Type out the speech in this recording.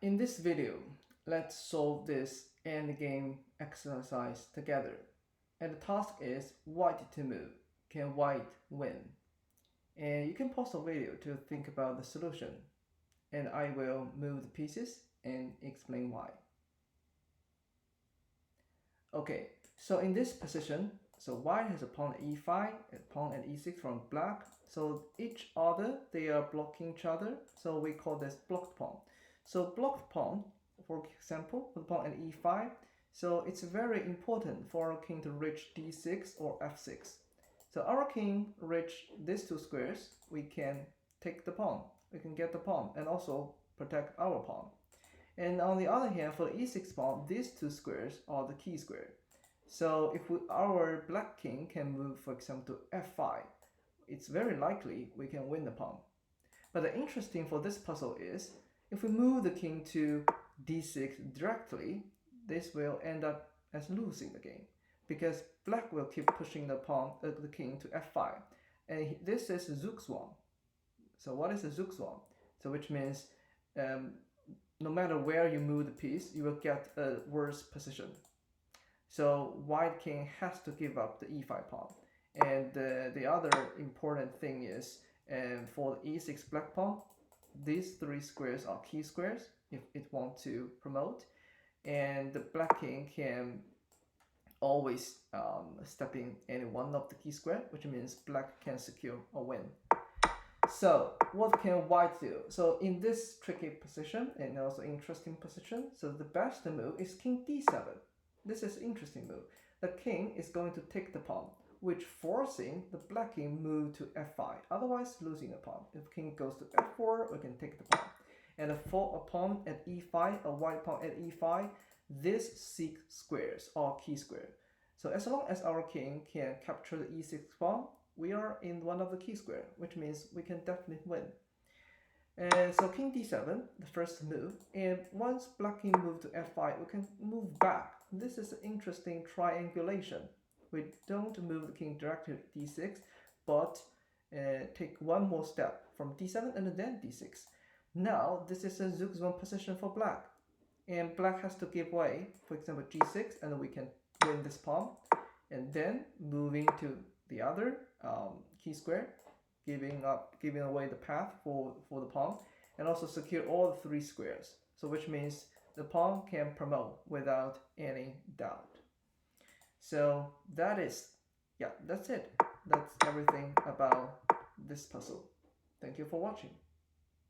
In this video, let's solve this endgame exercise together. And the task is white to move. Can white win? And you can pause the video to think about the solution. And I will move the pieces and explain why. Okay, so in this position, so white has a pawn at e5, a pawn at e6 from black. So each other, they are blocking each other. So we call this blocked pawn. So blocked pawn, for example, the pawn at e5. So it's very important for our king to reach d6 or f6. So our king reach these two squares, we can take the pawn. We can get the pawn and also protect our pawn. And on the other hand, for the e6 pawn, these two squares are the key square. So if our black king can move, for example, to f5, it's very likely we can win the pawn. But the interesting for this puzzle is, if we move the king to d6 directly, this will end up as losing the game, because black will keep pushing the king to f5. And this is Zugzwang. So what is a Zugzwang? So which means no matter where you move the piece, you will get a worse position. So white king has to give up the e5 pawn. And the other important thing is, for the e6 black pawn, these three squares are key squares if it wants to promote. And the black king can always step in any one of the key square, which means black can secure a win. So what can white do? So in this tricky position and also interesting position, so the best move is king d7. This is an interesting move. The king is going to take the pawn, which forcing the black king move to f5, otherwise losing a pawn. If king goes to f4, we can take the pawn. And a pawn at e5, a white pawn at e5, these 6 squares are key square. So as long as our king can capture the e6 pawn, we are in one of the key square, which means we can definitely win. And so king d7, the first move, and once black king move to f5, we can move back. This is an interesting triangulation. We don't move the king directly to d6, but take one more step from d7 and then d6. Now this is a Zugzwang position for black, and black has to give way, for example g6, and we can win this pawn, and then moving to the other key square, giving away the path for the pawn, and also secure all the 3 squares. So which means the pawn can promote without any doubt. So that's it. That's everything about this puzzle. Thank you for watching.